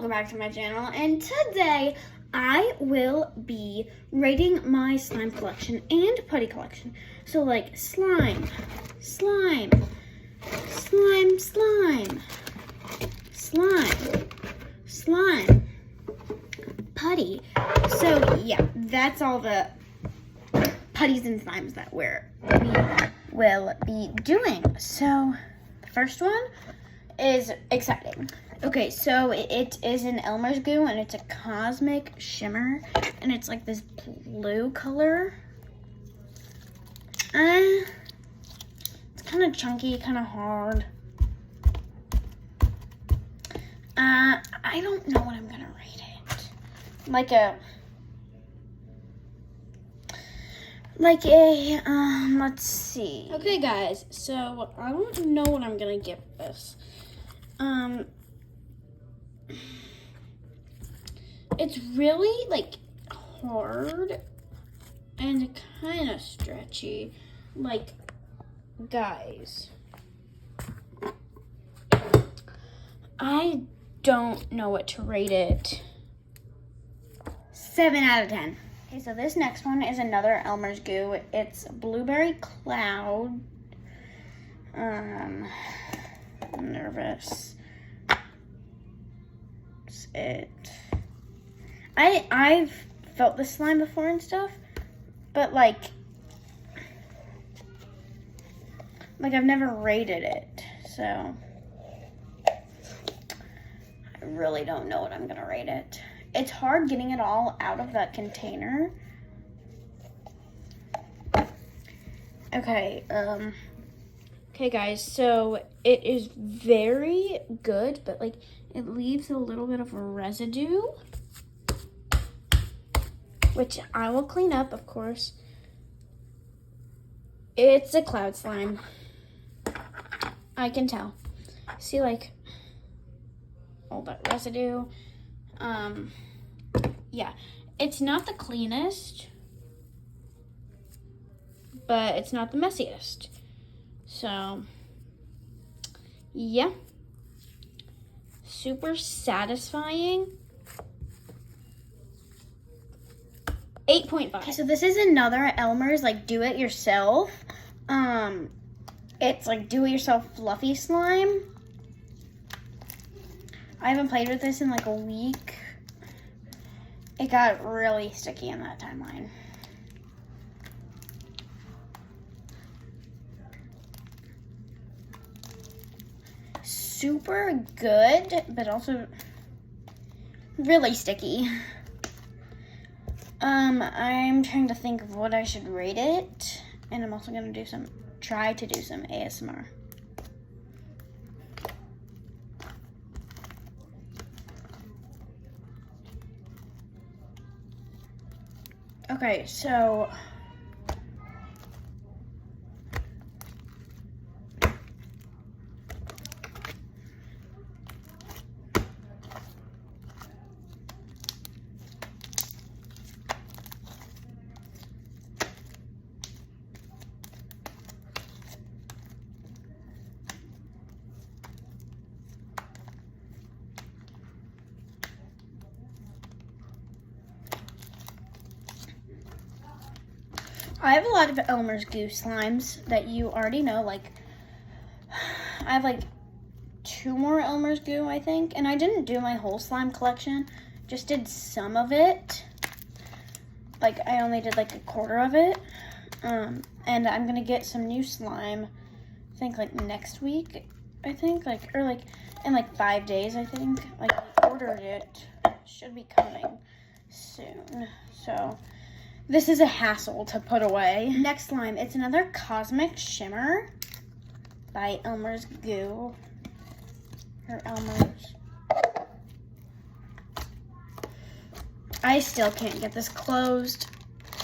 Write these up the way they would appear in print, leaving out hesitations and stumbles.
welcome back to my channel, and today I will be rating my slime collection and putty collection. So like slime, slime, slime, slime, slime, slime, putty. So yeah, that's all the putties and slimes that we will be doing. So the first one is exciting. Okay, so it is an Elmer's Goo, and it's a cosmic shimmer, and it's like this blue color. It's kind of chunky, kind of hard. I don't know what I'm gonna rate it. Like a, let's see. Okay, guys, so I don't know what I'm gonna give this. It's really like hard and kind of stretchy. Like, guys, I don't know what to rate it. 7 out of 10. Okay, so this next one is another Elmer's Goo. It's Blueberry Cloud. I'm nervous. I've felt this slime before and stuff, but like I've never rated it, so I really don't know what I'm gonna rate it. It's hard getting it all out of that container. Okay, okay guys, so it is very good, but like it leaves a little bit of a residue, which I will clean up, of course. It's a cloud slime. I can tell. See, like, all that residue. Yeah, it's not the cleanest, but it's not the messiest. So, yeah. Super satisfying. 8.5. Okay, so this is another Elmer's like do it yourself. It's like do it yourself fluffy slime. I haven't played with this in like a week. It got really sticky in that timeline. Super good, but also really sticky. I'm trying to think of what I should rate it, and I'm also gonna try to do some ASMR. Okay, so I have a lot of Elmer's Goo slimes that you already know. Like, I have like 2 more Elmer's Goo, I think. And I didn't do my whole slime collection. Just did some of it. Like, I only did like a quarter of it. And I'm going to get some new slime, I think like next week, I think. Like, or like in like 5 days, I think. Like, I ordered it. Should be coming soon. So this is a hassle to put away. Next slime, it's another Cosmic Shimmer by Elmer's Goo. Or Elmer's. I still can't get this closed.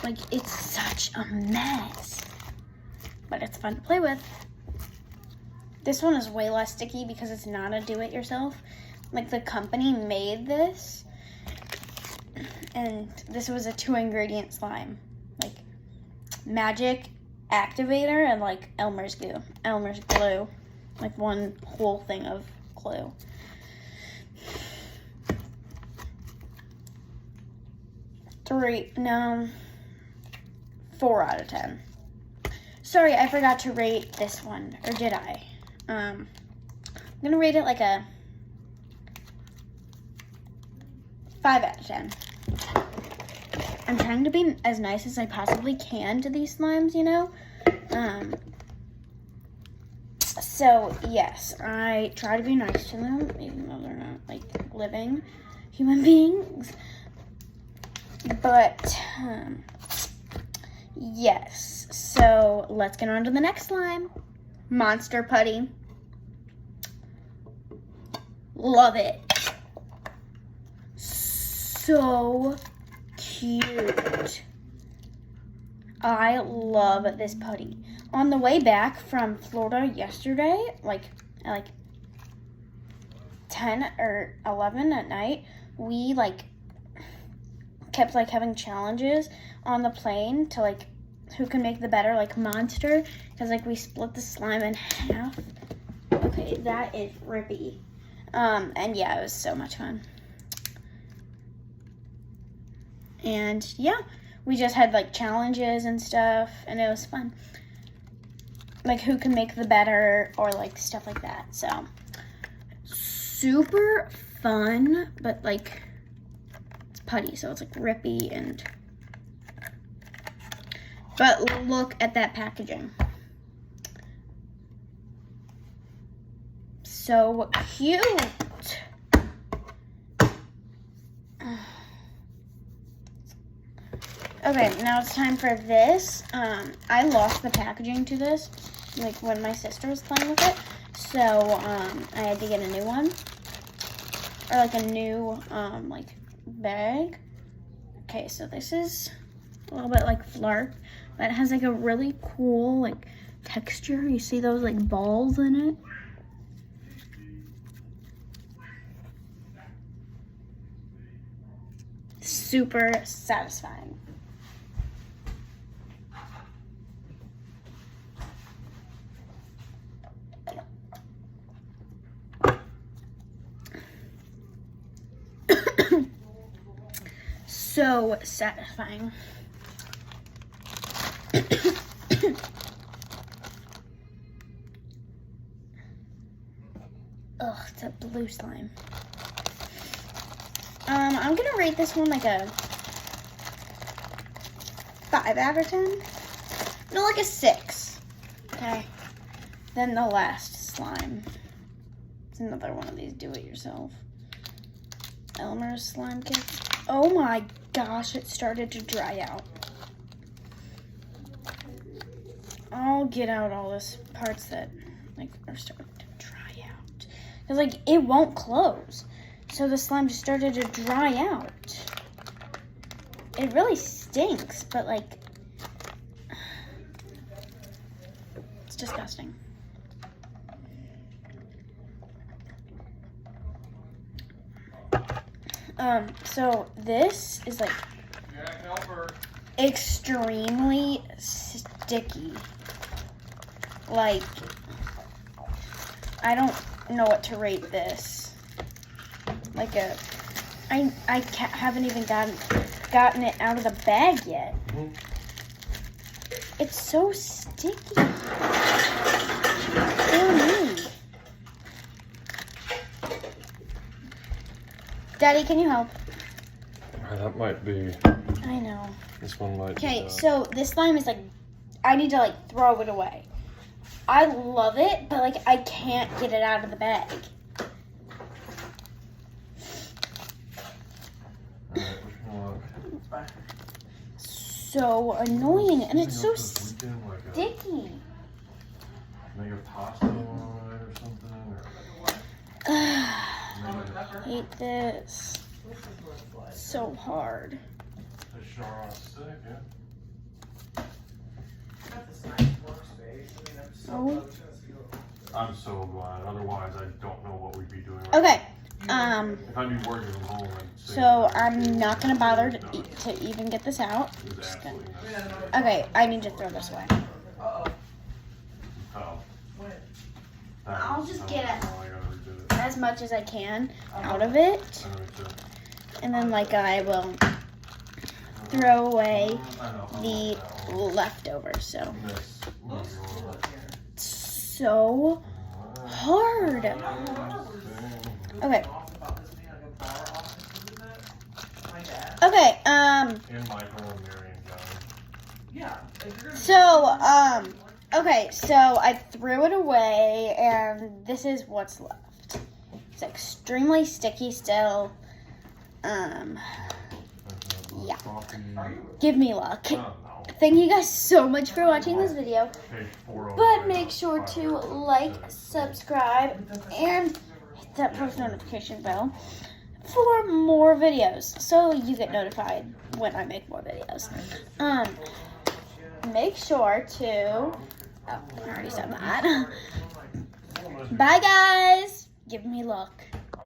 Like, it's such a mess. But it's fun to play with. This one is way less sticky because it's not a do-it-yourself. Like, the company made this. And this was a 2-ingredient slime. Like, magic activator and, like, Elmer's Goo. Elmer's glue. Like, one whole thing of glue. 4 out of 10. Sorry, I forgot to rate this one, or did I? I'm gonna rate it like a 5 out of 10. I'm trying to be as nice as I possibly can to these slimes, you know? So, yes, I try to be nice to them, even though they're not, like, living human beings. But, yes. So, let's get on to the next slime. Monster Putty. Love it. So cute. I love this putty. On the way back from Florida yesterday, at 10 or 11 at night, we kept having challenges on the plane to who can make the better monster, because we split the slime in half. Okay, that is rippy. And yeah, it was so much fun. And yeah, we just had challenges and stuff, and it was fun. Who can make the better, or stuff like that. So super fun, but it's putty, so it's rippy and. But look at that packaging. So cute. Okay, now it's time for this. I lost the packaging to this, when my sister was playing with it. So, I had to get a new one. Or a new, bag. Okay, so this is a little bit like Flark, but it has a really cool, texture. You see those, balls in it? Super satisfying. So satisfying. Ugh, it's a blue slime. I'm gonna rate this one a 5 out of 10. No, a 6. Okay. Then the last slime. It's another one of these do-it-yourself Elmer's slime kits. Oh my gosh, it started to dry out. I'll get out all this parts that are starting to dry out. Because it won't close. So the slime just started to dry out. It really stinks, but it's disgusting. So this is extremely sticky. I don't know what to rate this. I haven't even gotten it out of the bag yet. It's so sticky. Ew me. Daddy, can you help? That might be. I know. This one might be. Okay, so this slime is I need to throw it away. I love it, but I can't get it out of the bag. So annoying, and it's so sticky. Make a pasta on it or something. Hate this. So hard. A Charlotte stick, yeah. Oh. I'm so glad. Otherwise, I don't know what we'd be doing. Okay. If I'd be working from home, so I'm not gonna bother to even get this out. Okay, I need to throw this away. I'll just get as much as I can out of it, and then I will throw away I know. the leftovers. So, This. so hard. Okay. Okay, In Michael and Mary and Johnny. so, okay, so I threw it away, and this is what's left. It's extremely sticky still. Yeah. Give me luck. Thank you guys so much for watching this video. Page 409. But make sure to like, subscribe, and hit that post notification bell for more videos, so you get notified when I make more videos. Make sure to, oh, I already said that. Bye guys. Give me luck.